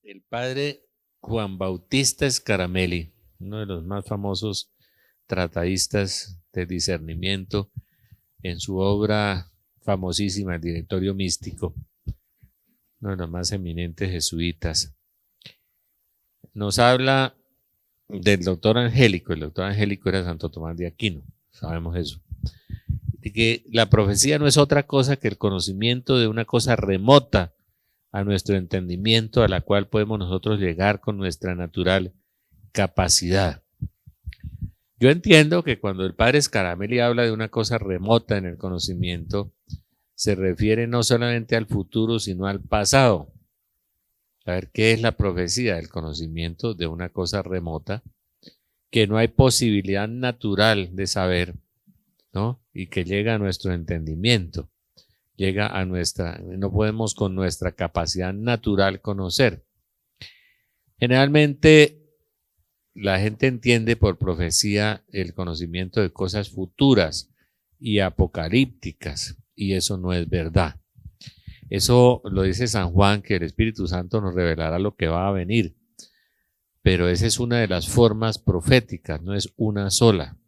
El padre Juan Bautista Scaramelli, uno de los más famosos tratadistas de discernimiento, en su obra famosísima, El Directorio Místico, uno de los más eminentes jesuitas, nos habla del doctor Angélico. El doctor Angélico era Santo Tomás de Aquino, sabemos eso. De que la profecía no es otra cosa que el conocimiento de una cosa remota a nuestro entendimiento, a la cual podemos nosotros llegar con nuestra natural capacidad. Yo entiendo que cuando el padre Scaramelli habla de una cosa remota en el conocimiento, se refiere no solamente al futuro, sino al pasado. A ver, ¿qué es la profecía? El conocimiento de una cosa remota que no hay posibilidad natural de saber, ¿no? Y que llega a nuestro entendimiento, llega a no podemos con nuestra capacidad natural conocer. Generalmente la gente entiende por profecía el conocimiento de cosas futuras y apocalípticas, y eso no es verdad. Eso lo dice San Juan, que el Espíritu Santo nos revelará lo que va a venir, pero esa es una de las formas proféticas, no es una sola.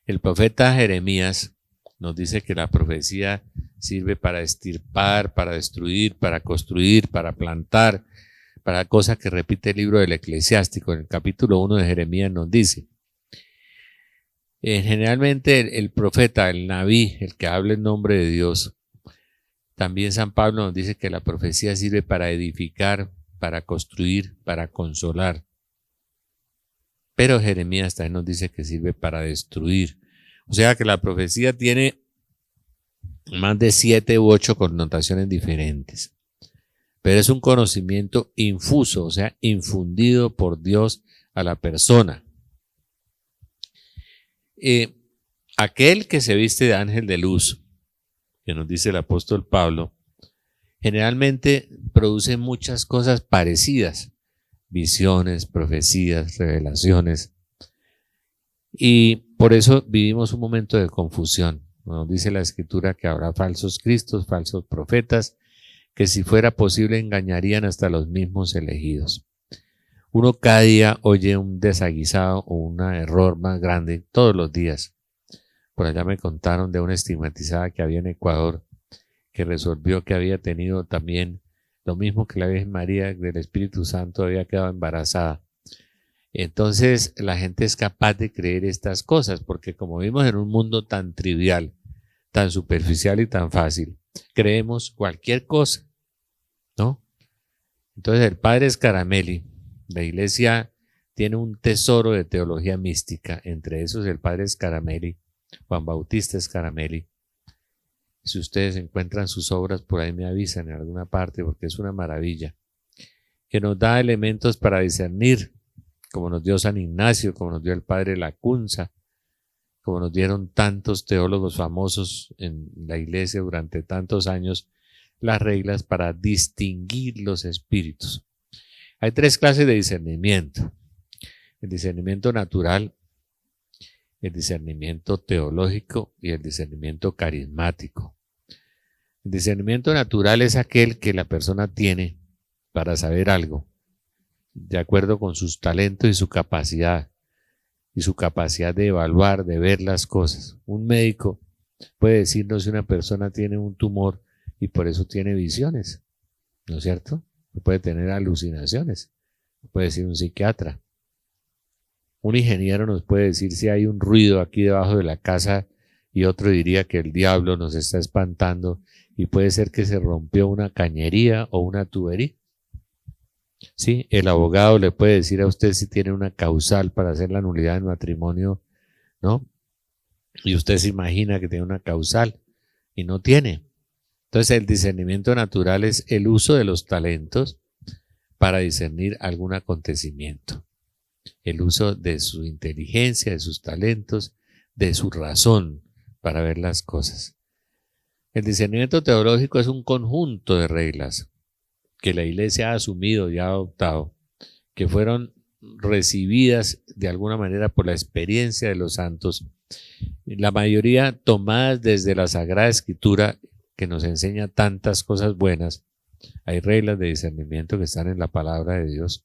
El profeta Jeremías nos dice que la profecía sirve para extirpar, para destruir, para construir, para plantar, para cosas que repite el libro del Eclesiástico. En el capítulo 1 de Jeremías nos dice, generalmente el profeta, el Nabí, el que habla en nombre de Dios, también San Pablo nos dice que la profecía sirve para edificar, para construir, para consolar. Pero Jeremías también nos dice que sirve para destruir. O sea que la profecía tiene más de 7 u 8 connotaciones diferentes. Pero es un conocimiento infuso, o sea, infundido por Dios a la persona. Aquel que se viste de ángel de luz, que nos dice el apóstol Pablo, generalmente produce muchas cosas parecidas, visiones, profecías, revelaciones, y por eso vivimos un momento de confusión. Nos dice la Escritura que habrá falsos cristos, falsos profetas, que si fuera posible engañarían hasta los mismos elegidos. Uno cada día oye un desaguisado o un error más grande todos los días. Por allá me contaron de una estigmatizada que había en Ecuador, que resolvió que había tenido también lo mismo que la Virgen María del Espíritu Santo, había quedado embarazada. Entonces la gente es capaz de creer estas cosas, porque como vivimos en un mundo tan trivial, tan superficial y tan fácil, creemos cualquier cosa, ¿no? Entonces el padre Scaramelli, la iglesia tiene un tesoro de teología mística, entre esos el padre Scaramelli, Juan Bautista Scaramelli. Si ustedes encuentran sus obras, por ahí me avisan en alguna parte, porque es una maravilla, que nos da elementos para discernir, como nos dio San Ignacio, como nos dio el padre Lacunza, como nos dieron tantos teólogos famosos en la iglesia durante tantos años, las reglas para distinguir los espíritus. Hay 3 clases de discernimiento: el discernimiento natural, el discernimiento teológico y el discernimiento carismático. El discernimiento natural es aquel que la persona tiene para saber algo, de acuerdo con sus talentos y su capacidad de evaluar, de ver las cosas. Un médico puede decirnos si una persona tiene un tumor y por eso tiene visiones, ¿no es cierto? Puede tener alucinaciones, puede decir un psiquiatra. Un ingeniero nos puede decir si hay un ruido aquí debajo de la casa y otro diría que el diablo nos está espantando y puede ser que se rompió una cañería o una tubería. Sí, el abogado le puede decir a usted si tiene una causal para hacer la nulidad del matrimonio, ¿no? Y usted se imagina que tiene una causal y no tiene. Entonces el discernimiento natural es el uso de los talentos para discernir algún acontecimiento. El uso de su inteligencia, de sus talentos, de su razón para ver las cosas. El discernimiento teológico es un conjunto de reglas que la iglesia ha asumido y ha adoptado, que fueron recibidas de alguna manera por la experiencia de los santos, la mayoría tomadas desde la Sagrada Escritura, que nos enseña tantas cosas buenas, Hay reglas de discernimiento que están en la palabra de Dios.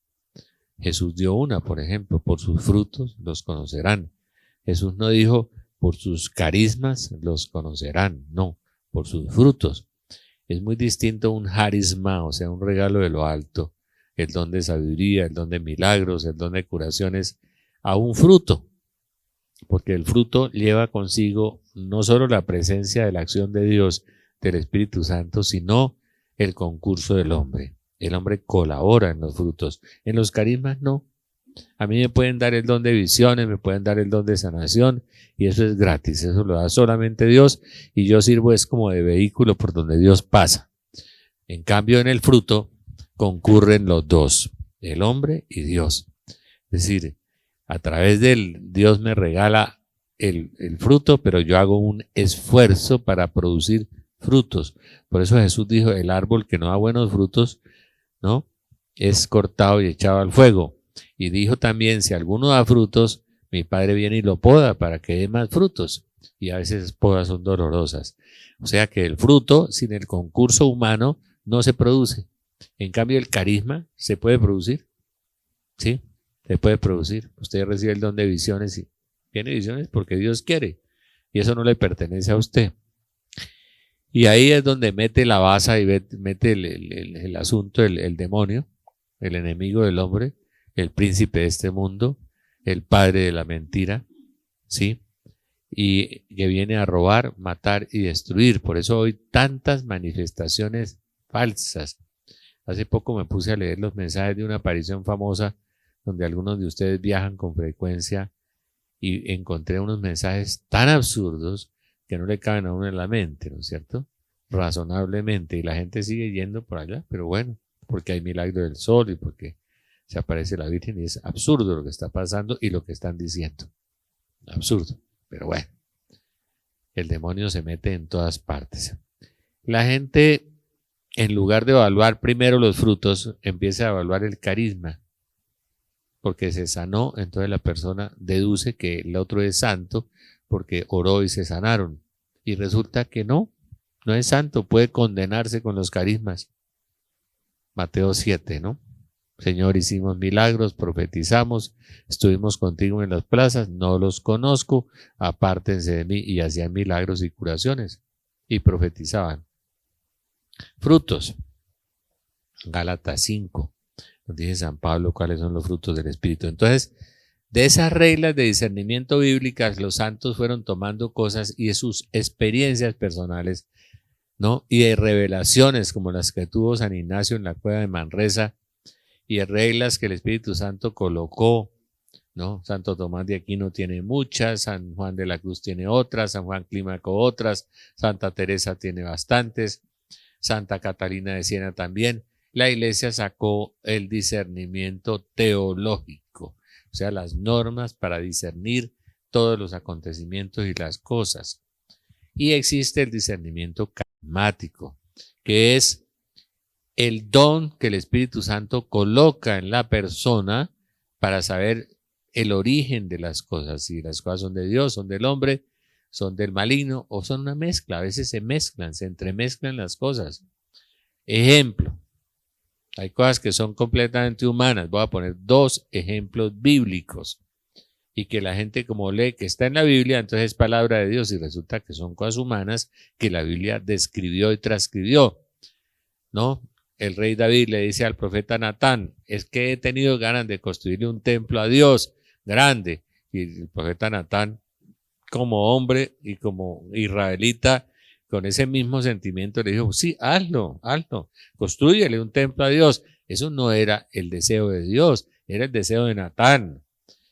Jesús dio una, por ejemplo, por sus frutos los conocerán. Jesús no dijo, por sus carismas los conocerán, no, por sus frutos. Es muy distinto un harisma, o sea, un regalo de lo alto, el don de sabiduría, el don de milagros, el don de curaciones, a un fruto, porque el fruto lleva consigo no solo la presencia de la acción de Dios, del Espíritu Santo, sino el concurso del hombre. El hombre colabora en los frutos, en los carismas no. A mí me pueden dar el don de visiones, me pueden dar el don de sanación, y eso es gratis, eso lo da solamente Dios, y yo sirvo es como de vehículo por donde Dios pasa. En cambio, en el fruto concurren los dos, el hombre y Dios. Es decir, a través del Dios me regala el fruto, pero yo hago un esfuerzo para producir frutos. Por eso Jesús dijo, el árbol que no da buenos frutos, ¿no?, es cortado y echado al fuego. Y dijo también, si alguno da frutos, mi Padre viene y lo poda para que dé más frutos. Y a veces las podas son dolorosas. O sea que el fruto, sin el concurso humano, no se produce. En cambio, el carisma se puede producir. ¿Sí? Se puede producir. Usted recibe el don de visiones y tiene visiones porque Dios quiere. Y eso no le pertenece a usted. Y ahí es donde mete la baza y mete el asunto, el demonio, el enemigo del hombre, el príncipe de este mundo, el padre de la mentira, ¿sí? Y que viene a robar, matar y destruir. Por eso hoy tantas manifestaciones falsas. Hace poco me puse a leer los mensajes de una aparición famosa donde algunos de ustedes viajan con frecuencia y encontré unos mensajes tan absurdos que no le caben a uno en la mente, ¿no es cierto? Razonablemente, y la gente sigue yendo por allá, pero bueno, porque hay milagro del sol y porque se aparece la Virgen y es absurdo lo que está pasando y lo que están diciendo. Absurdo, pero bueno, el demonio se mete en todas partes. La gente, en lugar de evaluar primero los frutos, empieza a evaluar el carisma, porque se sanó, entonces la persona deduce que el otro es santo porque oró y se sanaron. Y resulta que no es santo, puede condenarse con los carismas. Mateo 7, ¿no? Señor, hicimos milagros, profetizamos, estuvimos contigo en las plazas, no los conozco, apártense de mí, y hacían milagros y curaciones y profetizaban. Frutos. Gálatas 5, nos dice San Pablo cuáles son los frutos del Espíritu. Entonces, de esas reglas de discernimiento bíblicas, los santos fueron tomando cosas y de sus experiencias personales, ¿no? Y de revelaciones como las que tuvo San Ignacio en la cueva de Manresa, y de reglas que el Espíritu Santo colocó, ¿no? Santo Tomás de Aquino tiene muchas, San Juan de la Cruz tiene otras, San Juan Clímaco otras, Santa Teresa tiene bastantes, Santa Catalina de Siena también. La Iglesia sacó el discernimiento teológico, o sea, las normas para discernir todos los acontecimientos y las cosas. Y existe el discernimiento carismático, que es el don que el Espíritu Santo coloca en la persona para saber el origen de las cosas, si las cosas son de Dios, son del hombre, son del maligno o son una mezcla. A veces se mezclan, se entremezclan las cosas. Ejemplo, hay cosas que son completamente humanas. Voy a poner 2 ejemplos bíblicos y que la gente como lee que está en la Biblia, entonces es palabra de Dios y resulta que son cosas humanas que la Biblia describió y transcribió, ¿no? El rey David le dice al profeta Natán, es que he tenido ganas de construirle un templo a Dios grande. Y el profeta Natán, como hombre y como israelita, con ese mismo sentimiento le dijo, sí, hazlo, construyele un templo a Dios. Eso no era el deseo de Dios, era el deseo de Natán.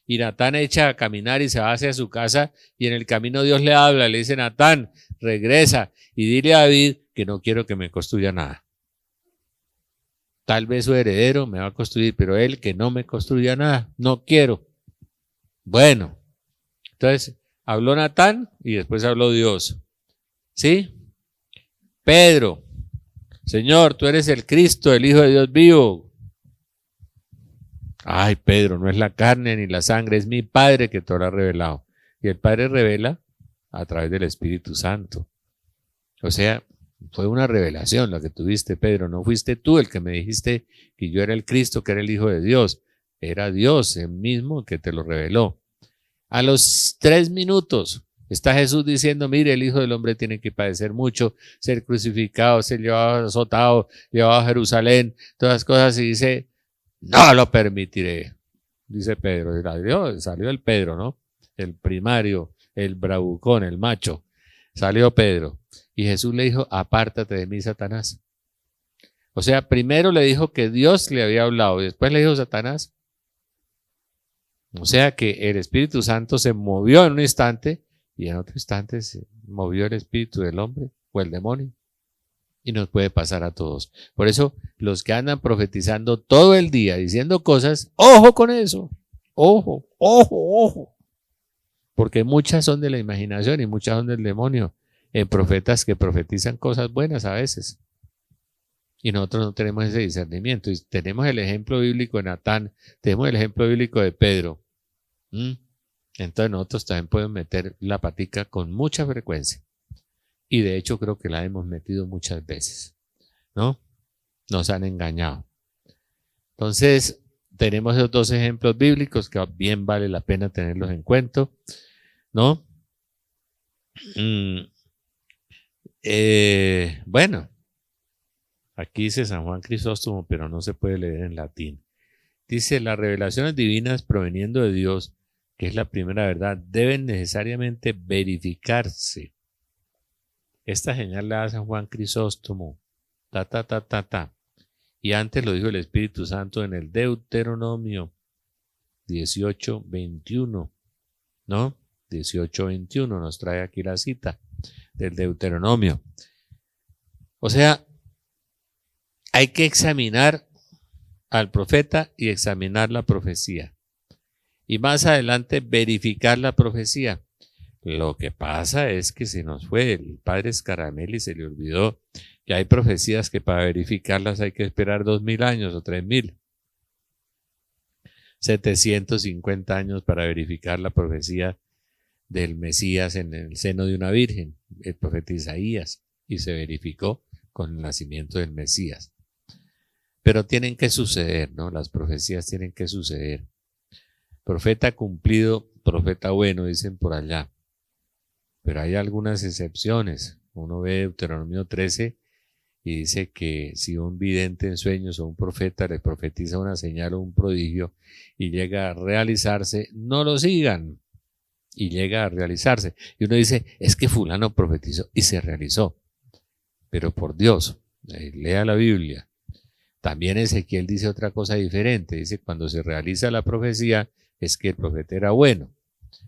Y Natán echa a caminar y se va hacia su casa y en el camino Dios le habla, le dice, Natán, regresa y dile a David que no quiero que me construya nada. Tal vez su heredero me va a construir, pero él que no me construya nada, no quiero. Bueno, entonces habló Natán y después habló Dios. ¿Sí? Pedro, Señor, tú eres el Cristo, el Hijo de Dios vivo. Ay, Pedro, no es la carne ni la sangre, es mi Padre que te lo ha revelado. Y el Padre revela a través del Espíritu Santo. O sea, Fue una revelación la que tuviste, Pedro. No fuiste tú el que me dijiste que yo era el Cristo, que era el Hijo de Dios. Era Dios el mismo que te lo reveló. A los 3 minutos está Jesús diciendo, mire, el Hijo del Hombre tiene que padecer mucho, ser crucificado, ser llevado azotado, llevado a Jerusalén, todas las cosas, y dice, no lo permitiré. Dice Pedro, salió el Pedro, ¿no? El primario, el bravucón, el macho. Salió Pedro. Y Jesús le dijo, apártate de mí, Satanás. O sea, primero le dijo que Dios le había hablado y después le dijo Satanás. O sea que el Espíritu Santo se movió en un instante y en otro instante se movió el espíritu del hombre o el demonio. Y nos puede pasar a todos. Por eso, los que andan profetizando todo el día diciendo cosas, ojo con eso. Ojo, ojo, ojo. Porque muchas son de la imaginación y muchas son del demonio. En profetas que profetizan cosas buenas a veces. Y nosotros no tenemos ese discernimiento. Y tenemos el ejemplo bíblico de Natán, tenemos el ejemplo bíblico de Pedro. Entonces nosotros también podemos meter la patica con mucha frecuencia. Y de hecho creo que la hemos metido muchas veces, ¿no? Nos han engañado. Entonces tenemos esos 2 ejemplos bíblicos que bien vale la pena tenerlos en cuenta, ¿no? Bueno, aquí dice San Juan Crisóstomo, pero no se puede leer en latín. Dice, las revelaciones divinas proveniendo de Dios, que es la primera verdad, deben necesariamente verificarse. Esta señal la da San Juan Crisóstomo. Y antes lo dijo el Espíritu Santo en el Deuteronomio 18:21, ¿no? 18:21 nos trae aquí la cita del Deuteronomio. O sea, hay que examinar al profeta y examinar la profecía. Y más adelante verificar la profecía. Lo que pasa es que se nos fue el padre Scaramelli, se le olvidó que hay profecías que para verificarlas hay que esperar 2000 años o 3000. 750 años para verificar la profecía del Mesías en el seno de una virgen, el profeta Isaías, y se verificó con el nacimiento del Mesías. Pero tienen que suceder, ¿no? Las profecías tienen que suceder. Profeta cumplido, profeta bueno, dicen por allá. Pero hay algunas excepciones. Uno ve Deuteronomio 13 y dice que si un vidente en sueños o un profeta le profetiza una señal o un prodigio y llega a realizarse, no lo sigan. Y llega a realizarse. Y uno dice, es que fulano profetizó y se realizó. Pero por Dios, lea la Biblia. También Ezequiel dice otra cosa diferente. Dice, cuando se realiza la profecía, es que el profeta era bueno.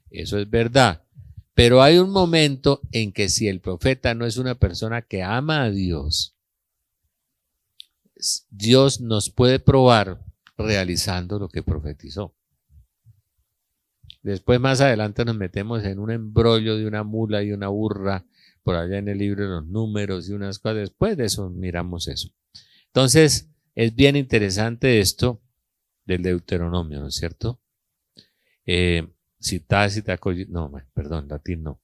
Eso es verdad. Pero hay un momento en que si el profeta no es una persona que ama a Dios, Dios nos puede probar realizando lo que profetizó. Después más adelante nos metemos en un embrollo de una mula y una burra, por allá en el libro de los números y unas cosas. Después de eso miramos eso. Entonces es bien interesante esto del Deuteronomio, ¿no es cierto? Latín no.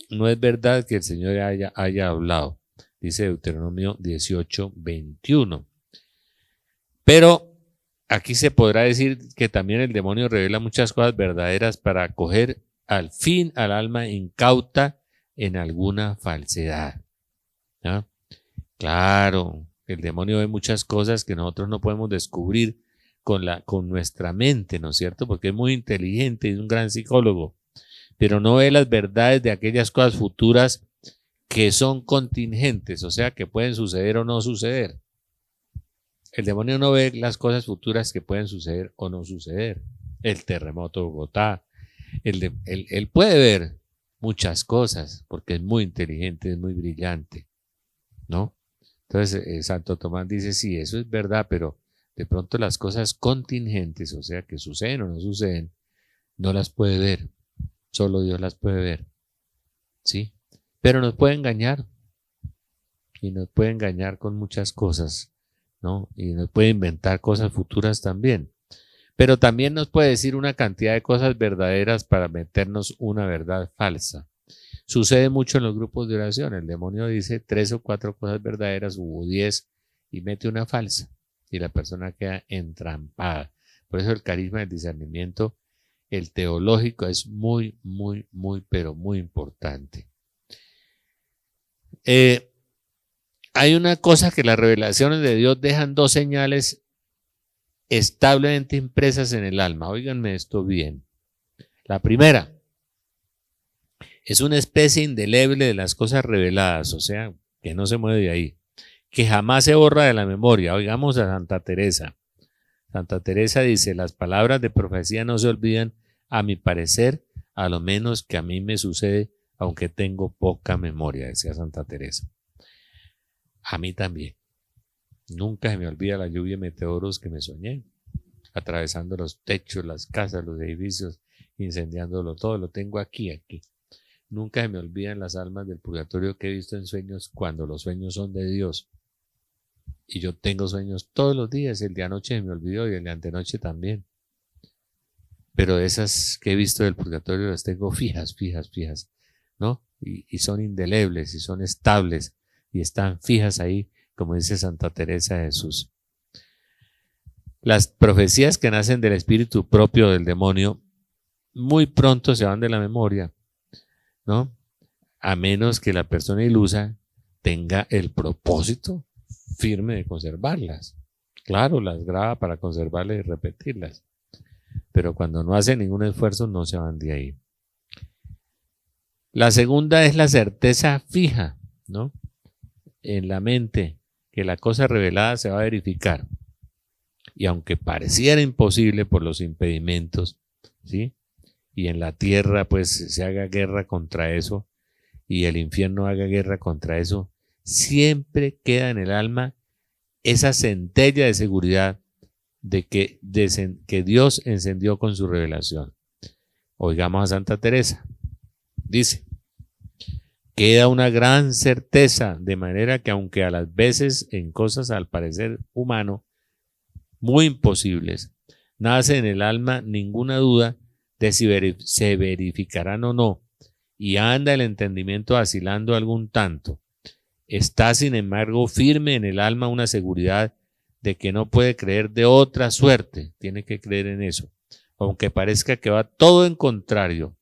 No es verdad que el Señor haya hablado, dice Deuteronomio 18:21. Pero aquí se podrá decir que también el demonio revela muchas cosas verdaderas para acoger al fin al alma incauta en alguna falsedad. ¿No? Claro, el demonio ve muchas cosas que nosotros no podemos descubrir con nuestra mente, ¿no es cierto? Porque es muy inteligente y es un gran psicólogo, pero no ve las verdades de aquellas cosas futuras que son contingentes, o sea, que pueden suceder o no suceder. El demonio no ve las cosas futuras que pueden suceder o no suceder. El terremoto de Bogotá. Él puede ver muchas cosas porque es muy inteligente, es muy brillante, ¿no? Entonces, Santo Tomás dice, sí, eso es verdad, pero de pronto las cosas contingentes, o sea, que suceden o no suceden, no las puede ver. Solo Dios las puede ver, ¿sí? Pero nos puede engañar. Y nos puede engañar con muchas cosas, ¿no? Y nos puede inventar cosas futuras también. Pero también nos puede decir una cantidad de cosas verdaderas para meternos una verdad falsa. Sucede mucho en los grupos de oración. El demonio dice 3 o 4 cosas verdaderas, hubo 10 y mete una falsa. Y la persona queda entrampada. Por eso el carisma del discernimiento, el teológico, es muy, pero muy importante. Hay una cosa que las revelaciones de Dios dejan 2 señales establemente impresas en el alma. Óiganme esto bien. La primera es una especie indeleble de las cosas reveladas, o sea, que no se mueve de ahí, que jamás se borra de la memoria. Oigamos a Santa Teresa. Santa Teresa dice, las palabras de profecía no se olvidan, a mi parecer, a lo menos que a mí me sucede, aunque tengo poca memoria, decía Santa Teresa. A mí también. Nunca se me olvida la lluvia de meteoros que me soñé, atravesando los techos, las casas, los edificios, incendiándolo todo. Lo tengo aquí. Nunca se me olvidan las almas del purgatorio que he visto en sueños, cuando los sueños son de Dios. Y yo tengo sueños todos los días. El de anoche se me olvidó y el de antenoche también. Pero esas que he visto del purgatorio las tengo fijas, ¿no? Y son indelebles y son estables y están fijas ahí, como dice Santa Teresa de Jesús. Las profecías que nacen del espíritu propio del demonio muy pronto se van de la memoria, ¿no? A menos que la persona ilusa tenga el propósito firme de conservarlas. Claro, las graba para conservarlas y repetirlas, pero cuando no hace ningún esfuerzo no se van de ahí. La segunda es la certeza fija, ¿no? En la mente, que la cosa revelada se va a verificar. Y aunque pareciera imposible por los impedimentos, ¿sí? Y en la tierra pues se haga guerra contra eso, y el infierno haga guerra contra eso, siempre queda en el alma esa centella de seguridad de que Dios encendió con su revelación. Oigamos a Santa Teresa. Dice, queda una gran certeza, de manera que aunque a las veces en cosas al parecer humano, muy imposibles, nace en el alma ninguna duda de si se verificarán o no, y anda el entendimiento vacilando algún tanto. Está sin embargo firme en el alma una seguridad de que no puede creer de otra suerte, tiene que creer en eso, aunque parezca que va todo en contrario.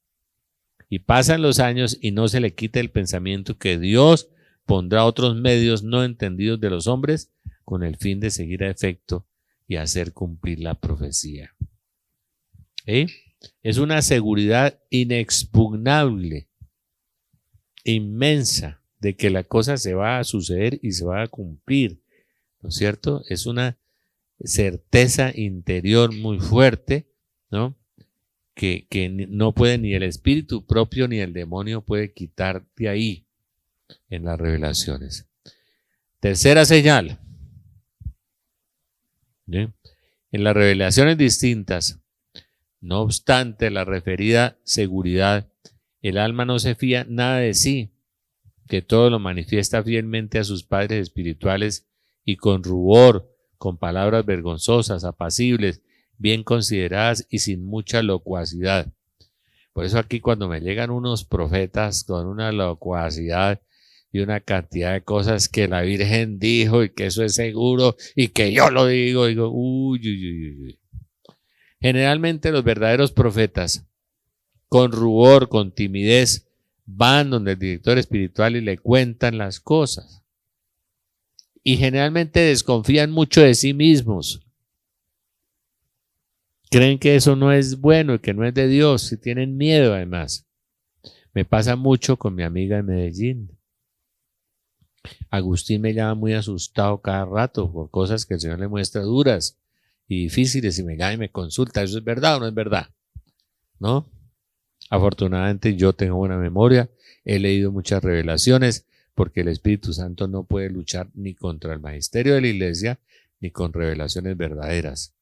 Y pasan los años y no se le quita el pensamiento que Dios pondrá otros medios no entendidos de los hombres con el fin de seguir a efecto y hacer cumplir la profecía. Es una seguridad inexpugnable, inmensa, de que la cosa se va a suceder y se va a cumplir, ¿no es cierto? Es una certeza interior muy fuerte, ¿no? Que no puede ni el espíritu propio ni el demonio puede quitar de ahí en las revelaciones. Tercera señal. ¿Sí? En las revelaciones distintas, no obstante la referida seguridad, el alma no se fía nada de sí, que todo lo manifiesta fielmente a sus padres espirituales y con rubor, con palabras vergonzosas, apacibles, bien consideradas y sin mucha locuacidad. Por eso aquí cuando me llegan unos profetas con una locuacidad y una cantidad de cosas que la Virgen dijo y que eso es seguro y que yo lo digo uy. Generalmente los verdaderos profetas, con rubor, con timidez, van donde el director espiritual y le cuentan las cosas. Y generalmente desconfían mucho de sí mismos. Creen que eso no es bueno y que no es de Dios y tienen miedo además. Me pasa mucho con mi amiga en Medellín. Agustín me llama muy asustado cada rato por cosas que el Señor le muestra duras y difíciles y me llama y me consulta. ¿Eso es verdad o no es verdad? ¿No? Afortunadamente yo tengo buena memoria, he leído muchas revelaciones porque el Espíritu Santo no puede luchar ni contra el magisterio de la Iglesia ni con revelaciones verdaderas,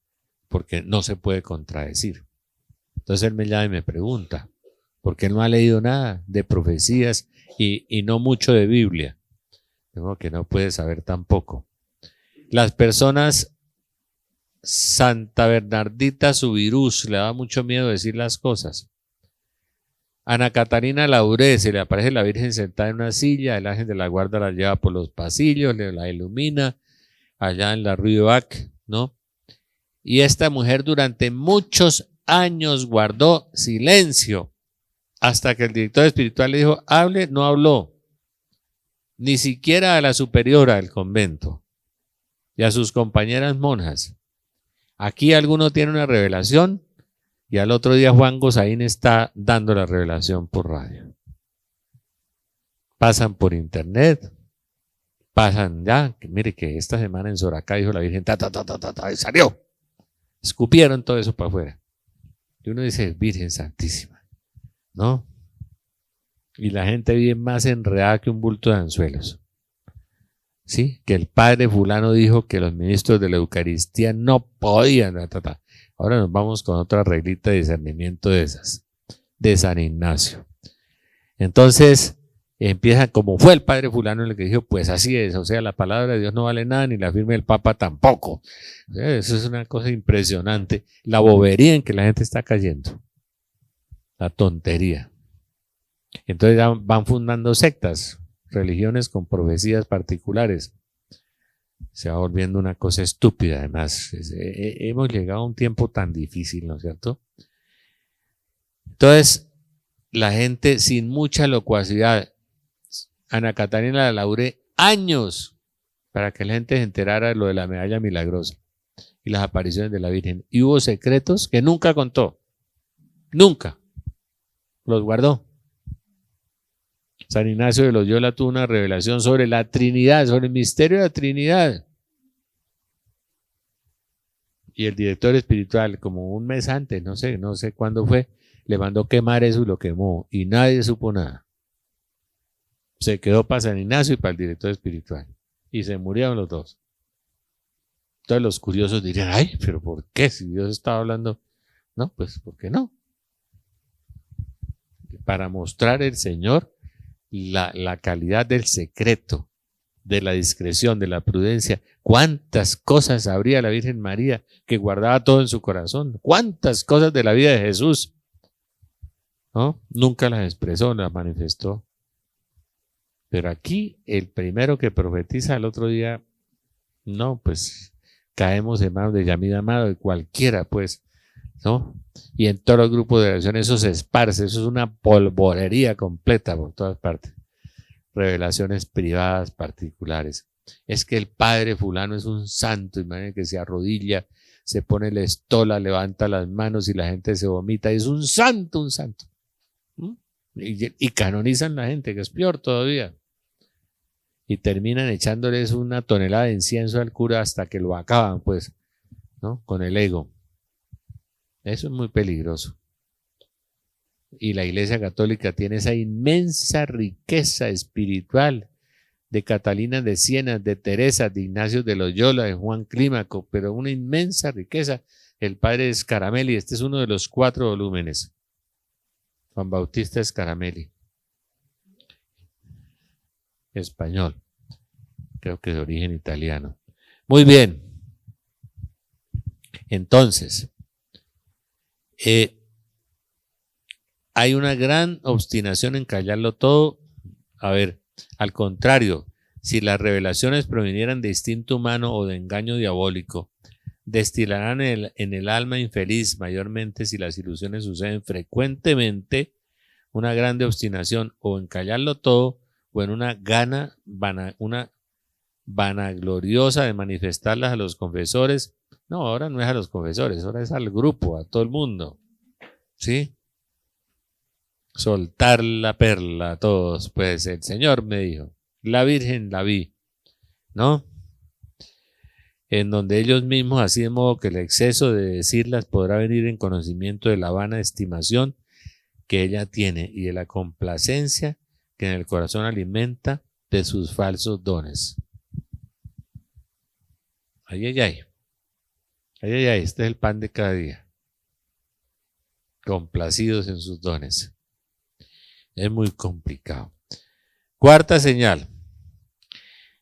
porque no se puede contradecir. Entonces él me llama y me pregunta, ¿por qué no ha leído nada de profecías y no mucho de Biblia? Digo que no puede saber tampoco. Las personas, Santa Bernardita Subirús, le da mucho miedo decir las cosas. Ana Catalina Lauré, se le aparece la Virgen sentada en una silla, el ángel de la guarda la lleva por los pasillos, la ilumina, allá en la Rue Bac, ¿no? Y esta mujer durante muchos años guardó silencio, hasta que el director espiritual le dijo, hable, no habló, ni siquiera a la superiora del convento y a sus compañeras monjas. Aquí alguno tiene una revelación y al otro día Juan Gosaín está dando la revelación por radio. Pasan por internet, pasan ya, mire que esta semana en Soracá dijo la Virgen, y salió. Escupieron todo eso para afuera. Y uno dice, Virgen Santísima, ¿no? Y la gente vive más enredada que un bulto de anzuelos. ¿Sí? Que el padre fulano dijo que los ministros de la Eucaristía no podían. Ahora nos vamos con otra reglita de discernimiento de esas, de San Ignacio. Entonces empieza como fue el padre fulano el que dijo, pues así es, o sea, la palabra de Dios no vale nada, ni la firma del Papa tampoco. O sea, eso es una cosa impresionante, la bobería en que la gente está cayendo, la tontería. Entonces ya van fundando sectas, religiones con profecías particulares. Se va volviendo una cosa estúpida, además. Hemos llegado a un tiempo tan difícil, ¿no es cierto? Entonces, la gente sin mucha locuacidad, Ana Catalina Lauré, años para que la gente se enterara de lo de la medalla milagrosa y las apariciones de la Virgen. Y hubo secretos que nunca contó. Nunca. Los guardó. San Ignacio de Loyola tuvo una revelación sobre la Trinidad, sobre el misterio de la Trinidad. Y el director espiritual, como un mes antes, no sé cuándo fue, le mandó quemar eso y lo quemó. Y nadie supo nada. Se quedó para San Ignacio y para el director espiritual. Y se murieron los dos. Entonces los curiosos dirían, ay, pero ¿por qué? Si Dios estaba hablando. No, pues, ¿por qué no? Para mostrar el Señor la calidad del secreto, de la discreción, de la prudencia. ¿Cuántas cosas sabría la Virgen María que guardaba todo en su corazón? ¿Cuántas cosas de la vida de Jesús? ¿No? Nunca las expresó, las manifestó. Pero aquí el primero que profetiza al otro día, no, pues caemos en manos de Yamid Amado, de cualquiera, pues, ¿no? Y en todos los grupos de oración eso se esparce, eso es una polvorería completa por todas partes. Revelaciones privadas, particulares. Es que el padre fulano es un santo, imagínense que se arrodilla, se pone la estola, levanta las manos y la gente se vomita, y es un santo, un santo. Y canonizan la gente, que es peor todavía. Y terminan echándoles una tonelada de incienso al cura hasta que lo acaban, pues, ¿no? Con el ego. Eso es muy peligroso. Y la Iglesia Católica tiene esa inmensa riqueza espiritual de Catalina de Siena, de Teresa, de Ignacio de Loyola, de Juan Clímaco, pero una inmensa riqueza. El padre Scaramelli, este es uno de los 4 volúmenes. Juan Bautista Scaramelli. Español. Creo que de origen italiano. Muy bien. Entonces, hay una gran obstinación en callarlo todo. A ver, al contrario, si las revelaciones provinieran de instinto humano o de engaño diabólico, destilarán en el alma infeliz, mayormente si las ilusiones suceden frecuentemente, una grande obstinación o en callarlo todo o en una una vanagloriosa de manifestarlas a los confesores. No, ahora no es a los confesores, ahora es al grupo, a todo el mundo. ¿Sí? Soltar la perla a todos. Pues el Señor me dijo, la Virgen la vi, ¿no? En donde ellos mismos, así de modo que el exceso de decirlas podrá venir en conocimiento de la vana estimación que ella tiene y de la complacencia que en el corazón alimenta de sus falsos dones. Ay, ay, ay. Ay, ay, ay, este es el pan de cada día. Complacidos en sus dones. Es muy complicado. Cuarta señal.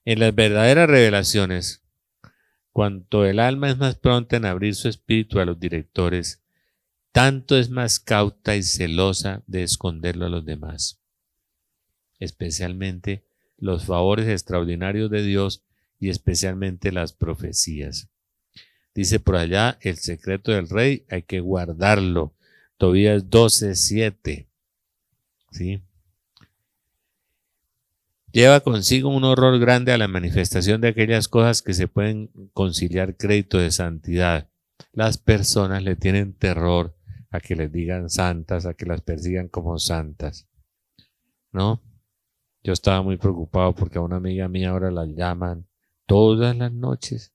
En las verdaderas revelaciones, cuanto el alma es más pronta en abrir su espíritu a los directores, tanto es más cauta y celosa de esconderlo a los demás, especialmente los favores extraordinarios de Dios y especialmente las profecías. Dice por allá, el secreto del rey hay que guardarlo. Tobías 12:7. ¿Sí? Lleva consigo un horror grande a la manifestación de aquellas cosas que se pueden conciliar crédito de santidad. Las personas le tienen terror a que les digan santas, a que las persigan como santas, ¿no? Yo estaba muy preocupado porque a una amiga mía ahora la llaman todas las noches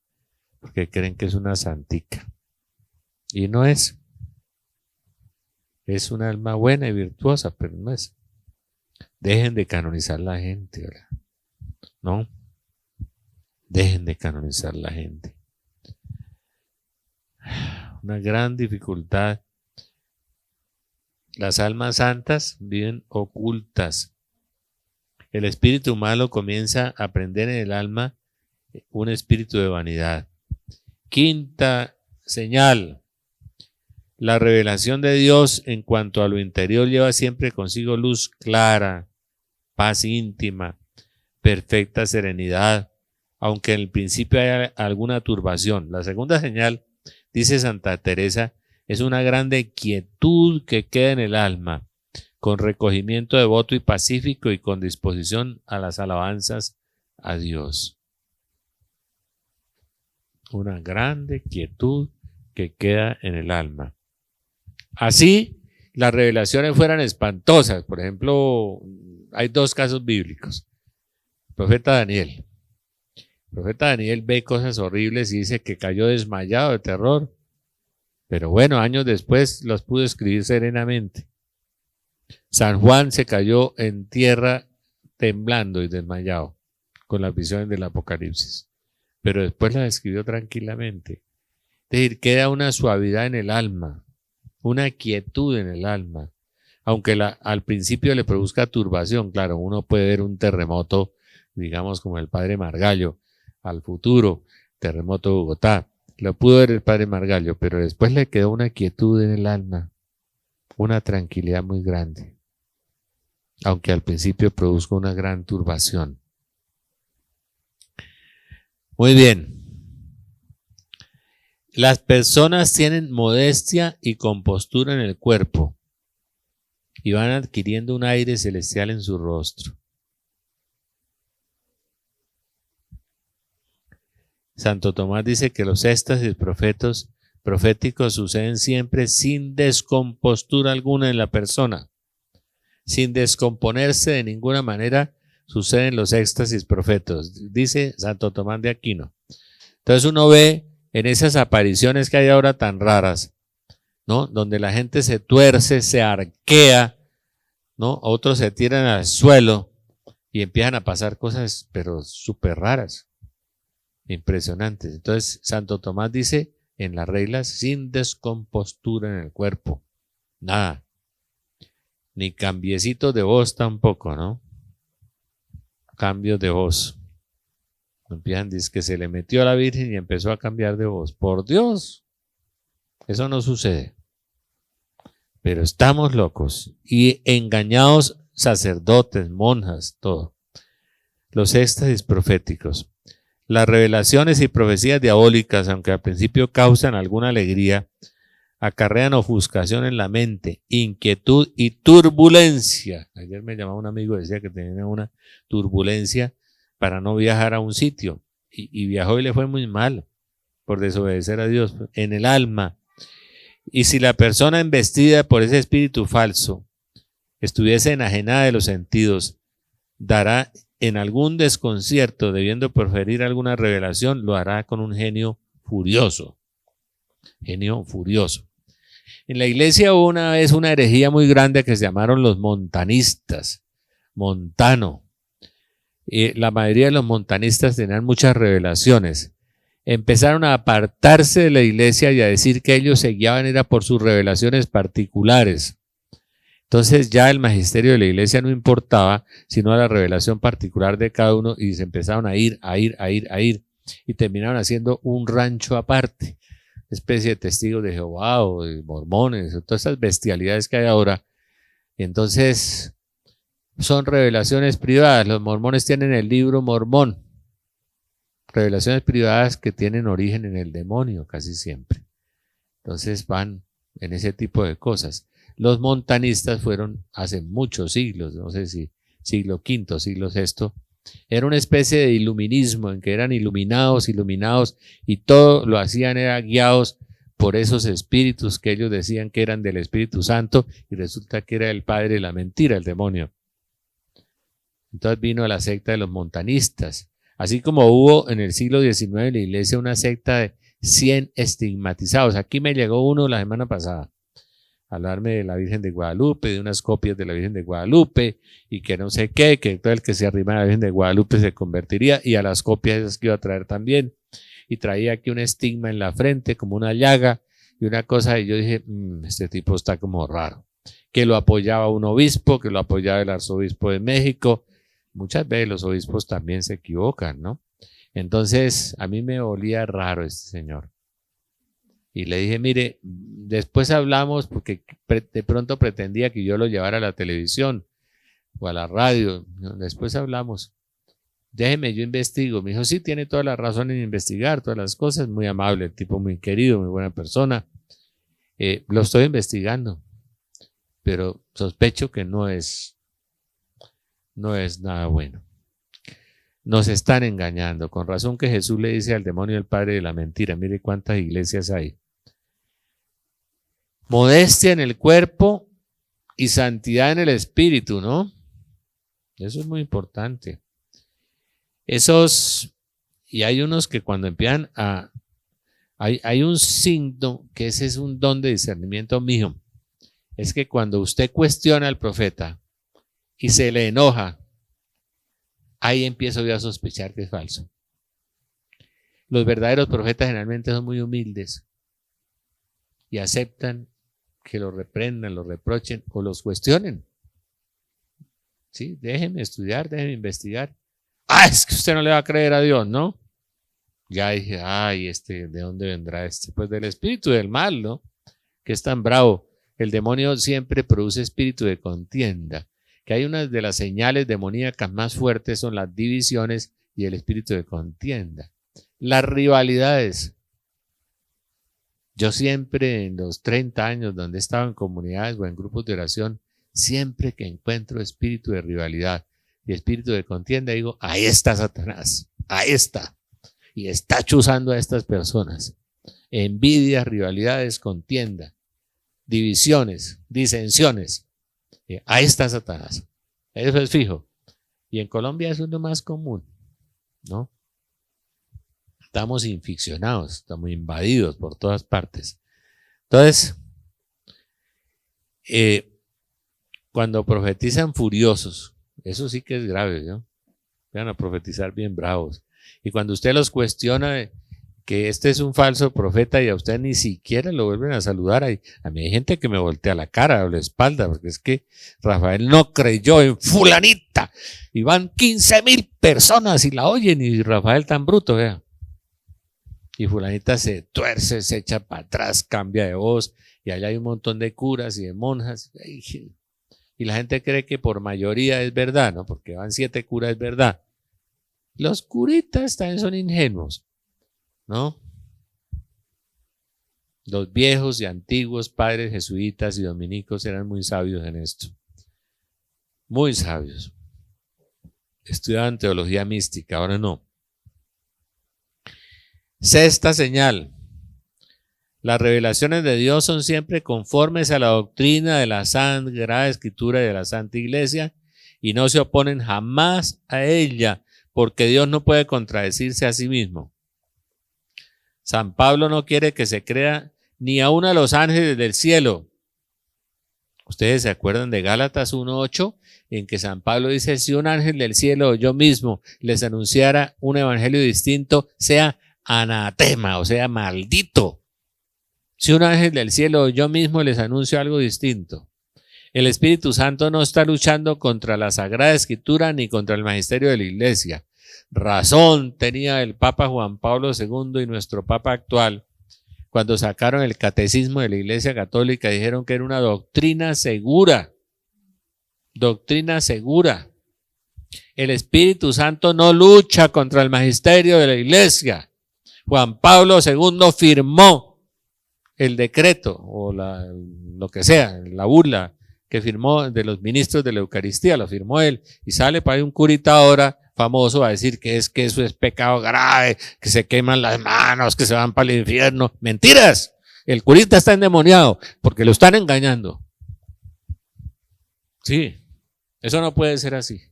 porque creen que es una santica. Y no es. Es un alma buena y virtuosa, pero no es. Dejen de canonizar la gente, ¿verdad? ¿No? Dejen de canonizar la gente. Una gran dificultad. Las almas santas viven ocultas. El espíritu malo comienza a prender en el alma un espíritu de vanidad. Quinta señal. La revelación de Dios en cuanto a lo interior lleva siempre consigo luz clara, paz íntima, perfecta serenidad, aunque en el principio haya alguna turbación. La segunda señal, dice Santa Teresa, es una grande quietud que queda en el alma, con recogimiento devoto y pacífico y con disposición a las alabanzas a Dios. Una grande quietud que queda en el alma. Así, las revelaciones fueran espantosas. Por ejemplo, hay dos casos bíblicos. El profeta Daniel. El profeta Daniel ve cosas horribles y dice que cayó desmayado de terror. Pero bueno, años después los pudo escribir serenamente. San Juan se cayó en tierra temblando y desmayado con las visiones del Apocalipsis. Pero después las escribió tranquilamente. Es decir, queda una suavidad en el alma, una quietud en el alma. Aunque al principio le produzca turbación, claro, uno puede ver un terremoto, digamos como el padre Margallo, al futuro, terremoto de Bogotá. Lo pudo ver el padre Margallo, pero después le quedó una quietud en el alma, una tranquilidad muy grande. Aunque al principio produzca una gran turbación. Muy bien. Las personas tienen modestia y compostura en el cuerpo y van adquiriendo un aire celestial en su rostro. Santo Tomás dice que los éxtasis proféticos suceden siempre sin descompostura alguna en la persona. Sin descomponerse de ninguna manera suceden los éxtasis proféticos, dice Santo Tomás de Aquino. Entonces uno ve en esas apariciones que hay ahora tan raras, ¿no? Donde la gente se tuerce, se arquea, ¿no? Otros se tiran al suelo y empiezan a pasar cosas, pero súper raras, impresionantes. Entonces Santo Tomás dice en las reglas, sin descompostura en el cuerpo, nada, ni cambiecitos de voz tampoco, ¿no? Cambios de voz. Empiezan, dice que se le metió a la Virgen y empezó a cambiar de voz. Por Dios, eso no sucede. Pero estamos locos y engañados sacerdotes, monjas, todo. Los éxtasis proféticos. Las revelaciones y profecías diabólicas, aunque al principio causan alguna alegría, acarrean ofuscación en la mente, inquietud y turbulencia. Ayer me llamaba un amigo y decía que tenía una turbulencia para no viajar a un sitio y viajó y le fue muy mal por desobedecer a Dios en el alma. Y si la persona embestida por ese espíritu falso estuviese enajenada de los sentidos, dará en algún desconcierto, debiendo proferir alguna revelación, lo hará con un genio furioso. Genio furioso. En la iglesia hubo una vez una herejía muy grande que se llamaron los montanistas. Montano. La mayoría de los montanistas tenían muchas revelaciones. Empezaron a apartarse de la iglesia y a decir que ellos se guiaban era por sus revelaciones particulares. Entonces ya el magisterio de la iglesia no importaba, sino a la revelación particular de cada uno y se empezaron a ir y terminaron haciendo un rancho aparte, especie de testigos de Jehová o de mormones, o todas esas bestialidades que hay ahora. Entonces, son revelaciones privadas. Los mormones tienen el libro Mormón. Revelaciones privadas que tienen origen en el demonio casi siempre. Entonces van en ese tipo de cosas. Los montanistas fueron hace muchos siglos, no sé si siglo V, siglo VI, era una especie de iluminismo en que eran iluminados y todo lo hacían era guiados por esos espíritus que ellos decían que eran del Espíritu Santo y resulta que era el padre de la mentira, el demonio. Entonces vino la secta de los montanistas, así como hubo en el siglo XIX en la iglesia una secta de 100 estigmatizados. Aquí me llegó uno la semana pasada a hablarme de la Virgen de Guadalupe, de unas copias de la Virgen de Guadalupe y que no sé qué, que todo el que se arrimara a la Virgen de Guadalupe se convertiría y a las copias esas que iba a traer también. Y traía aquí un estigma en la frente como una llaga y una cosa y yo dije, este tipo está como raro. Que lo apoyaba un obispo, que lo apoyaba el arzobispo de México. Muchas veces los obispos también se equivocan, ¿no? Entonces a mí me olía raro este señor. Y le dije, mire, después hablamos porque de pronto pretendía que yo lo llevara a la televisión o a la radio. Después hablamos. Déjeme, yo investigo. Me dijo, sí, tiene toda la razón en investigar todas las cosas. Muy amable, el tipo muy querido, muy buena persona. Lo estoy investigando, pero sospecho que no es nada bueno. Nos están engañando. Con razón que Jesús le dice al demonio el padre de la mentira. Mire cuántas iglesias hay. Modestia en el cuerpo y santidad en el espíritu, ¿no? Eso es muy importante. Y hay unos que cuando empiezan hay un signo que ese es un don de discernimiento mío. Es que cuando usted cuestiona al profeta y se le enoja, ahí empiezo yo a sospechar que es falso. Los verdaderos profetas generalmente son muy humildes y aceptan que los reprendan, los reprochen o los cuestionen. Sí, déjenme estudiar, déjenme investigar. Es que usted no le va a creer a Dios, ¿no? Ya dije, ¿de dónde vendrá este? Pues del espíritu del mal, ¿no? Que es tan bravo. El demonio siempre produce espíritu de contienda. Que hay una de las señales demoníacas más fuertes son las divisiones y el espíritu de contienda. Las rivalidades. Yo siempre en los 30 años donde he estado en comunidades o en grupos de oración, siempre que encuentro espíritu de rivalidad y espíritu de contienda, digo, ahí está Satanás, ahí está. Y está chuzando a estas personas. Envidias, rivalidades, contienda, divisiones, disensiones. Ahí está Satanás. Eso es fijo. Y en Colombia eso es lo más común, ¿no? Estamos inficcionados, estamos invadidos por todas partes. Entonces, cuando profetizan furiosos, eso sí que es grave, ¿no? Van a profetizar bien bravos. Y cuando usted los cuestiona que este es un falso profeta y a usted ni siquiera lo vuelven a saludar, a mí hay gente que me voltea la cara o la espalda, porque es que Rafael no creyó en fulanita y van 15,000 personas y la oyen y Rafael tan bruto, vea. Y fulanita se tuerce, se echa para atrás, cambia de voz y allá hay un montón de curas y de monjas y la gente cree que por mayoría es verdad, ¿no? Porque van 7 curas, es verdad. Los curitas también son ingenuos, ¿no? Los viejos y antiguos padres jesuitas y dominicos eran muy sabios en esto. Muy sabios. Estudiaban teología mística, ahora no. Sexta señal. Las revelaciones de Dios son siempre conformes a la doctrina de la Sagrada Escritura y de la Santa Iglesia y no se oponen jamás a ella, porque Dios no puede contradecirse a sí mismo. San Pablo no quiere que se crea ni a uno de los ángeles del cielo. Ustedes se acuerdan de Gálatas 1:8, en que San Pablo dice, si un ángel del cielo o yo mismo les anunciara un evangelio distinto, sea anatema, o sea, maldito. Si un ángel del cielo o yo mismo les anuncio algo distinto. El Espíritu Santo no está luchando contra la Sagrada Escritura ni contra el magisterio de la Iglesia. Razón tenía el Papa Juan Pablo II y nuestro Papa actual cuando sacaron el catecismo de la Iglesia Católica, dijeron que era una doctrina segura. Doctrina segura. El Espíritu Santo no lucha contra el magisterio de la Iglesia. Juan Pablo II firmó el decreto o lo que sea, la bula que firmó de los ministros de la Eucaristía, lo firmó él, y sale para ahí un curita ahora famoso a decir que eso es pecado grave, que se queman las manos, que se van para el infierno. ¡Mentiras! El curita está endemoniado porque lo están engañando. Sí, eso no puede ser así.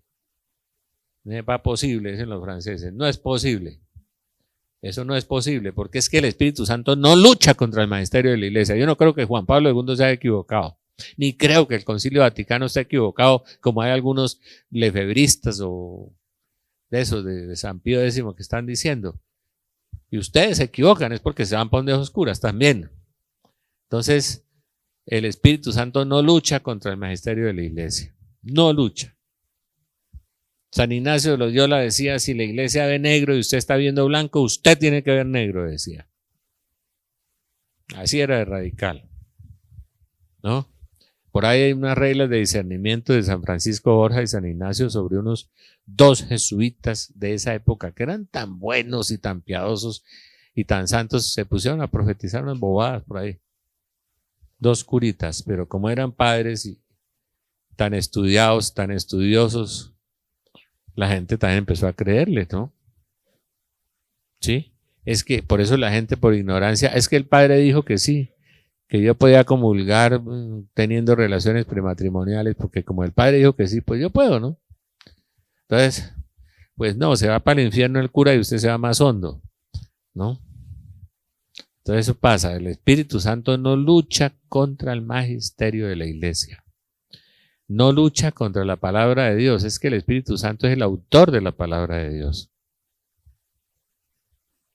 No es posible, dicen los franceses. No es posible. Eso no es posible, porque es que el Espíritu Santo no lucha contra el magisterio de la Iglesia. Yo no creo que Juan Pablo II se haya equivocado, ni creo que el Concilio Vaticano esté equivocado, como hay algunos lefebristas o de esos de San Pío X que están diciendo. Y ustedes se equivocan, es porque se van para donde oscuras también. Entonces, el Espíritu Santo no lucha contra el magisterio de la Iglesia. No lucha. San Ignacio de Loyola decía, si la Iglesia ve negro y usted está viendo blanco, usted tiene que ver negro, decía. Así era de radical, ¿no? Por ahí hay unas reglas de discernimiento de San Francisco Borja y San Ignacio sobre unos 2 jesuitas de esa época que eran tan buenos y tan piadosos y tan santos, se pusieron a profetizar unas bobadas por ahí. 2 curitas, pero como eran padres y tan estudiados, tan estudiosos, la gente también empezó a creerle, ¿no? Sí, es que por eso la gente por ignorancia, es que el padre dijo que sí, que yo podía comulgar teniendo relaciones prematrimoniales, porque como el padre dijo que sí, pues yo puedo, ¿no? Entonces, pues no, se va para el infierno el cura y usted se va más hondo, ¿no? Entonces eso pasa, el Espíritu Santo no lucha contra el magisterio de la Iglesia. No lucha contra la palabra de Dios, es que el Espíritu Santo es el autor de la palabra de Dios.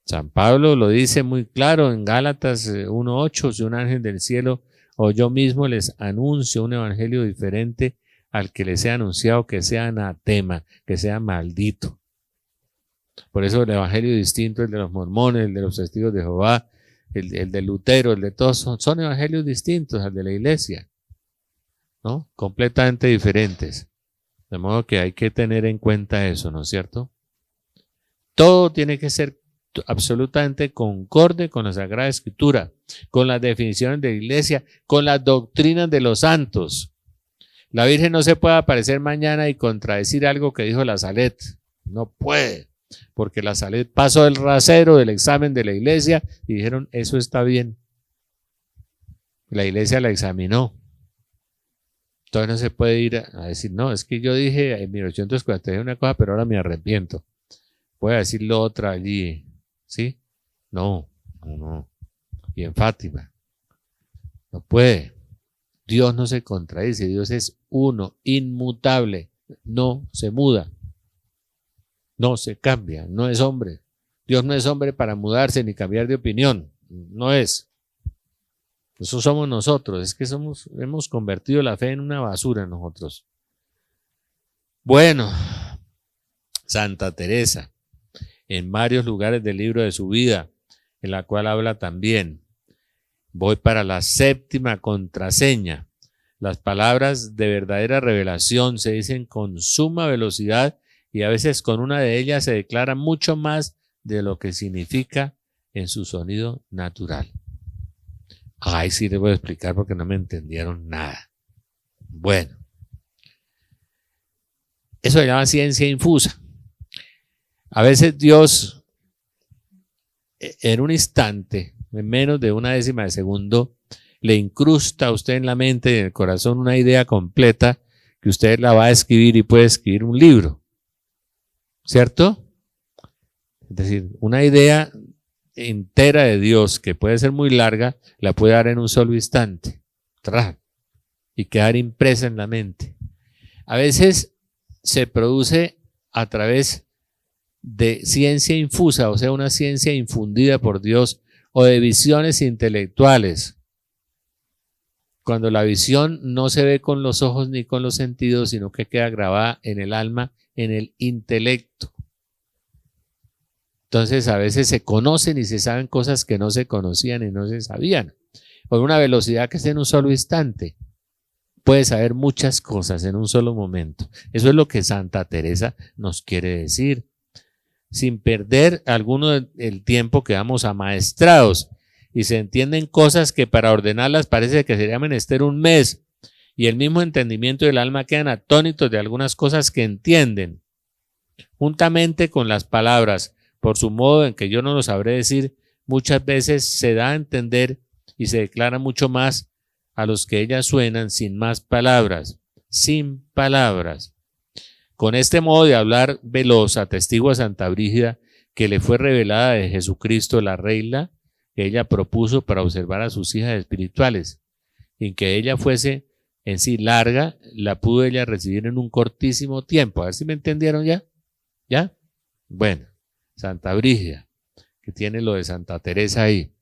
San Pablo lo dice muy claro en Gálatas 1:8, si un ángel del cielo o yo mismo les anuncio un evangelio diferente al que les he anunciado, que sea anatema, que sea maldito. Por eso el evangelio distinto, el de los mormones, el de los testigos de Jehová, el de Lutero, el de todos, son evangelios distintos al de la Iglesia, ¿no? Completamente diferentes. De modo que hay que tener en cuenta eso, ¿no es cierto? Todo tiene que ser absolutamente concorde con la Sagrada Escritura, con las definiciones de la Iglesia, con las doctrinas de los santos. La Virgen no se puede aparecer mañana y contradecir algo que dijo la Salet. No puede, porque la Salet pasó el rasero del examen de la Iglesia y dijeron, eso está bien. La Iglesia la examinó. Entonces no se puede ir a decir, no, es que yo dije en 1840 una cosa, pero ahora me arrepiento. Voy a decirlo otra allí, ¿sí? No. Y en Fátima. No puede. Dios no se contradice, Dios es uno, inmutable, no se muda, no se cambia, no es hombre. Dios no es hombre para mudarse ni cambiar de opinión, no es. Eso somos nosotros, es que hemos convertido la fe en una basura nosotros. Bueno, Santa Teresa, en varios lugares del libro de su vida, en la cual habla también. Voy para la 7ª contraseña. Las palabras de verdadera revelación se dicen con suma velocidad y a veces con una de ellas se declara mucho más de lo que significa en su sonido natural. Ay, sí, les voy a explicar porque no me entendieron nada. Bueno, eso se llama ciencia infusa. A veces Dios, en un instante, en menos de una décima de segundo, le incrusta a usted en la mente y en el corazón una idea completa que usted la va a escribir y puede escribir un libro. ¿Cierto? Es decir, una idea entera de Dios que puede ser muy larga, la puede dar en un solo instante y quedar impresa en la mente. A veces se produce a través de ciencia infusa, o sea, una ciencia infundida por Dios, o de visiones intelectuales, cuando la visión no se ve con los ojos ni con los sentidos, sino que queda grabada en el alma, en el intelecto. Entonces a veces se conocen y se saben cosas que no se conocían y no se sabían. Por una velocidad que es en un solo instante. Puedes saber muchas cosas en un solo momento. Eso es lo que Santa Teresa nos quiere decir. Sin perder alguno del tiempo quedamos amaestrados y se entienden cosas que para ordenarlas parece que sería menester un mes, y el mismo entendimiento del alma quedan atónitos de algunas cosas que entienden. Juntamente con las palabras, por su modo en que yo no lo sabré decir, muchas veces se da a entender y se declara mucho más a los que ellas suenan sin más palabras, sin palabras. Con este modo de hablar veloz atestigua a Santa Brígida que le fue revelada de Jesucristo la regla que ella propuso para observar a sus hijas espirituales, y que ella fuese en sí larga, la pudo ella recibir en un cortísimo tiempo. A ver si me entendieron ya. ¿Ya? Bueno, Santa Brígida, que tiene lo de Santa Teresa ahí.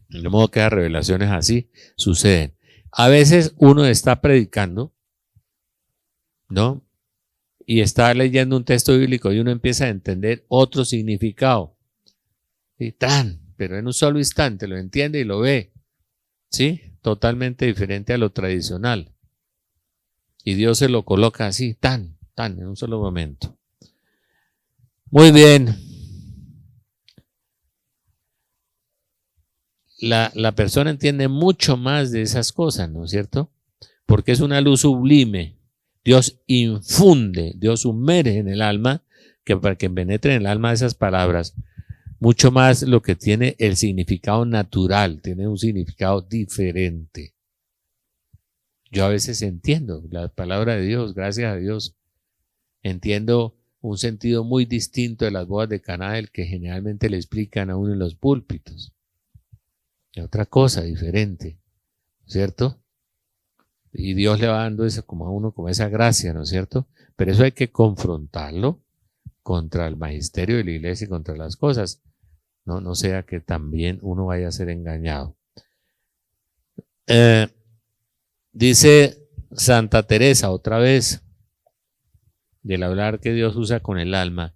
De modo que las revelaciones así suceden. A veces uno está predicando, ¿no? Y está leyendo un texto bíblico y uno empieza a entender otro significado. Y pero en un solo instante lo entiende y lo ve. ¿Sí? Totalmente diferente a lo tradicional. Y Dios se lo coloca así, en un solo momento. Muy bien. La persona entiende mucho más de esas cosas, ¿no es cierto? Porque es una luz sublime. Dios infunde, Dios sumerge en el alma, que para que penetre en el alma esas palabras, mucho más lo que tiene el significado natural, tiene un significado diferente. Yo a veces entiendo la palabra de Dios, gracias a Dios, entiendo un sentido muy distinto de las bodas de Caná del que generalmente le explican a uno en los púlpitos. Otra cosa diferente, ¿cierto? Y Dios le va dando eso como a uno, como esa gracia, ¿no es cierto? Pero eso hay que confrontarlo contra el magisterio de la iglesia y contra las cosas. No sea que también uno vaya a ser engañado. Dice Santa Teresa otra vez, del hablar que Dios usa con el alma,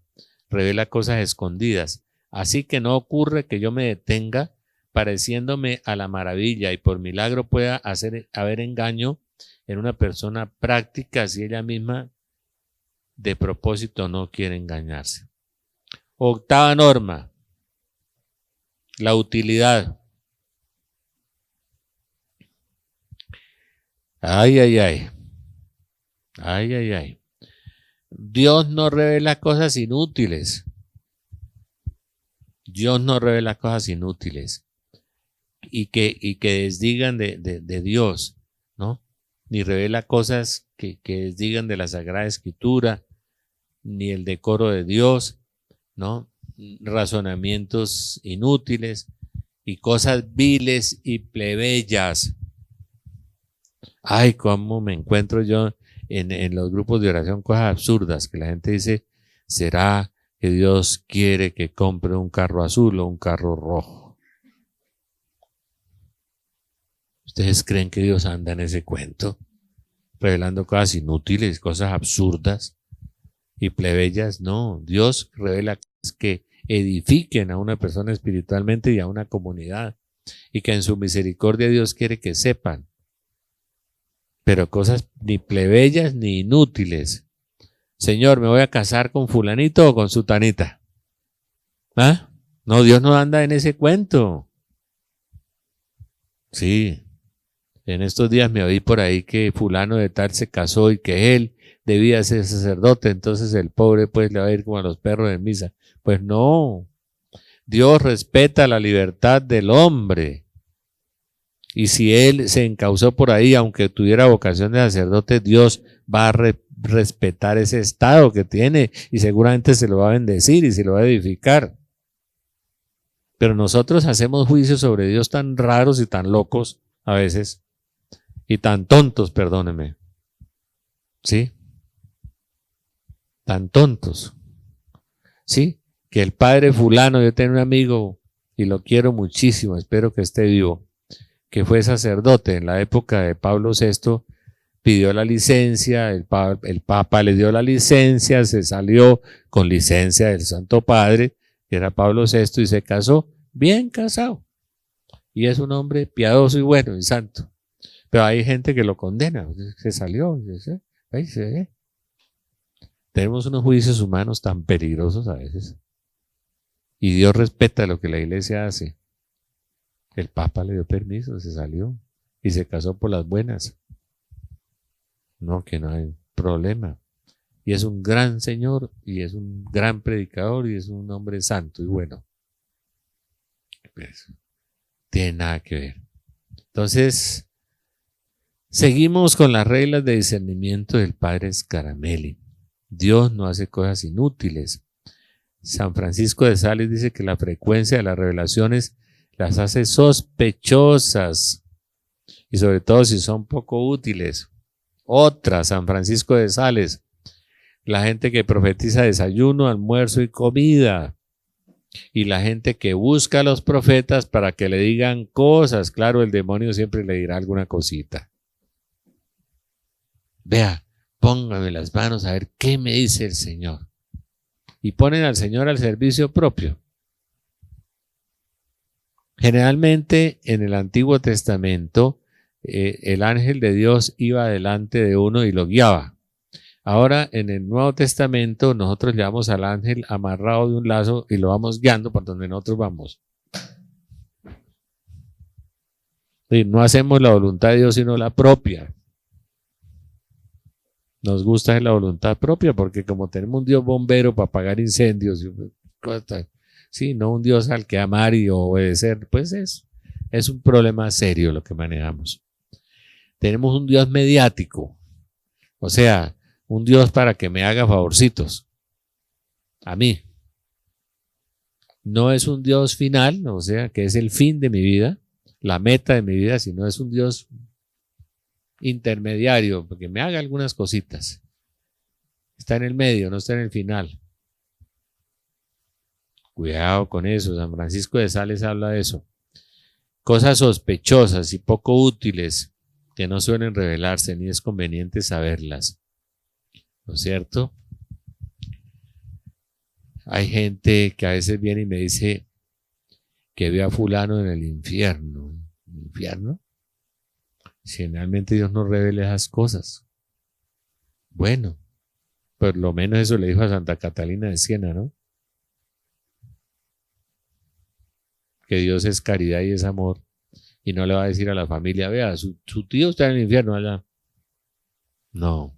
revela cosas escondidas. Así que no ocurre que yo me detenga pareciéndome a la maravilla y por milagro pueda haber engaño en una persona práctica si ella misma de propósito no quiere engañarse. Octava norma, la utilidad. Ay. Dios no revela cosas inútiles. Dios no revela cosas inútiles y que desdigan de Dios, ¿no? Ni revela cosas que desdigan de la Sagrada Escritura, ni el decoro de Dios, ¿no? Razonamientos inútiles y cosas viles y plebeyas. Ay, cómo me encuentro yo en los grupos de oración, cosas absurdas, que la gente dice, ¿será que Dios quiere que compre un carro azul o un carro rojo? ¿Ustedes creen que Dios anda en ese cuento? Revelando cosas inútiles, cosas absurdas y plebeyas. No, Dios revela cosas que edifiquen a una persona espiritualmente y a una comunidad, y que en su misericordia Dios quiere que sepan. Pero cosas ni plebeyas ni inútiles. Señor, ¿me voy a casar con fulanito o con sutanita? ¿Ah? No, Dios no anda en ese cuento. Sí. En estos días me oí por ahí que fulano de tal se casó y que él debía ser sacerdote, entonces el pobre pues le va a ir como a los perros de misa. Pues no. Dios respeta la libertad del hombre. Y si él se encausó por ahí, aunque tuviera vocación de sacerdote, Dios va a respetar ese estado que tiene y seguramente se lo va a bendecir y se lo va a edificar. Pero nosotros hacemos juicios sobre Dios tan raros y tan locos a veces, y tan tontos, perdóneme. ¿Sí? Tan tontos. ¿Sí? Que el padre fulano, yo tengo un amigo y lo quiero muchísimo, espero que esté vivo, que fue sacerdote en la época de Pablo VI, pidió la licencia, el Papa le dio la licencia, se salió con licencia del Santo Padre, que era Pablo VI, y se casó, bien casado. Y es un hombre piadoso y bueno y santo. Pero hay gente que lo condena, se salió. Ahí se ve. Tenemos unos juicios humanos tan peligrosos a veces. Y Dios respeta lo que la iglesia hace. El Papa le dio permiso, se salió y se casó por las buenas. No, que no hay problema. Y es un gran señor, y es un gran predicador, y es un hombre santo y bueno. Pues, tiene nada que ver. Entonces, seguimos con las reglas de discernimiento del padre Scaramelli. Dios no hace cosas inútiles. San Francisco de Sales dice que la frecuencia de las revelaciones las hace sospechosas, y sobre todo si son poco útiles. Otra, San Francisco de Sales, la gente que profetiza desayuno, almuerzo y comida, y la gente que busca a los profetas para que le digan cosas. Claro, el demonio siempre le dirá alguna cosita. Vea, póngame las manos a ver qué me dice el Señor. Y ponen al Señor al servicio propio. Generalmente en el Antiguo Testamento el ángel de Dios iba delante de uno y lo guiaba. Ahora en el Nuevo Testamento nosotros llevamos al ángel amarrado de un lazo y lo vamos guiando por donde nosotros vamos. Y no hacemos la voluntad de Dios sino la propia. Nos gusta la voluntad propia porque como tenemos un Dios bombero para apagar incendios, sí, no un Dios al que amar y obedecer, pues es un problema serio lo que manejamos. Tenemos un Dios mediático, o sea, un Dios para que me haga favorcitos a mí. No es un Dios final, o sea, que es el fin de mi vida, la meta de mi vida, sino es un Dios intermediario, porque me haga algunas cositas. Está en el medio, no está en el final. Cuidado con eso, San Francisco de Sales habla de eso. Cosas sospechosas y poco útiles que no suelen revelarse ni es conveniente saberlas. ¿No es cierto? Hay gente que a veces viene y me dice que ve a fulano en el infierno. ¿Infierno? Generalmente Dios no revela esas cosas. Bueno, por lo menos eso le dijo a Santa Catalina de Siena, ¿no? Que Dios es caridad y es amor, y no le va a decir a la familia, vea, su tío está en el infierno allá. No.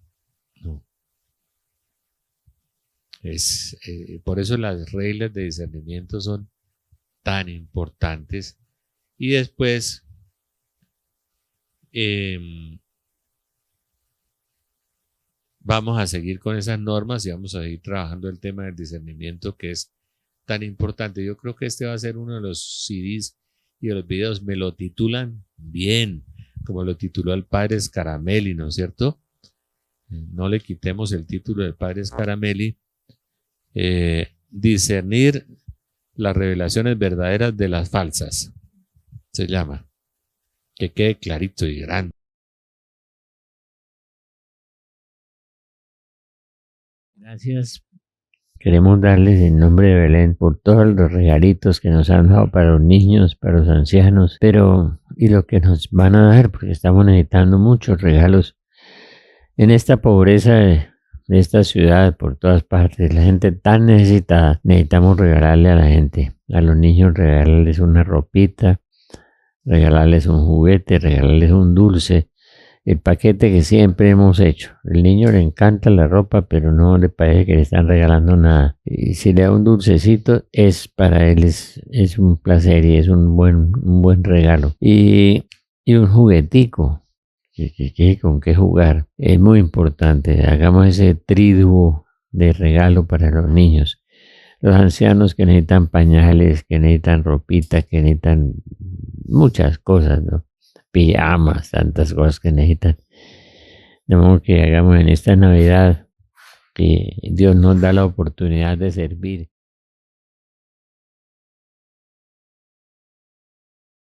Por eso las reglas de discernimiento son tan importantes. Y después vamos a seguir con esas normas y vamos a seguir trabajando el tema del discernimiento, que es tan importante. Yo creo que este va a ser uno de los CDs y de los videos. Me lo titulan bien, como lo tituló el padre Scaramelli, ¿no es cierto? No le quitemos el título del padre Scaramelli. Discernir las revelaciones verdaderas de las falsas, se llama. Que quede clarito y grande. Gracias. Queremos darles en nombre de Belén por todos los regalitos que nos han dado para los niños, para los ancianos, y lo que nos van a dar, porque estamos necesitando muchos regalos en esta pobreza de esta ciudad, por todas partes, la gente tan necesitada. Necesitamos regalarle a la gente, a los niños regalarles una ropita, regalarles un juguete, regalarles un dulce, el paquete que siempre hemos hecho. El niño le encanta la ropa, pero no le parece que le están regalando nada. Y si le da un dulcecito, para él es un placer y es un buen regalo. Y un juguetico, con qué jugar. Es muy importante. Hagamos ese triduo de regalo para los niños. Los ancianos que necesitan pañales, que necesitan ropita, que necesitan muchas cosas, ¿no? Pijamas, tantas cosas que necesitan. De modo que hagamos en esta Navidad que Dios nos da la oportunidad de servir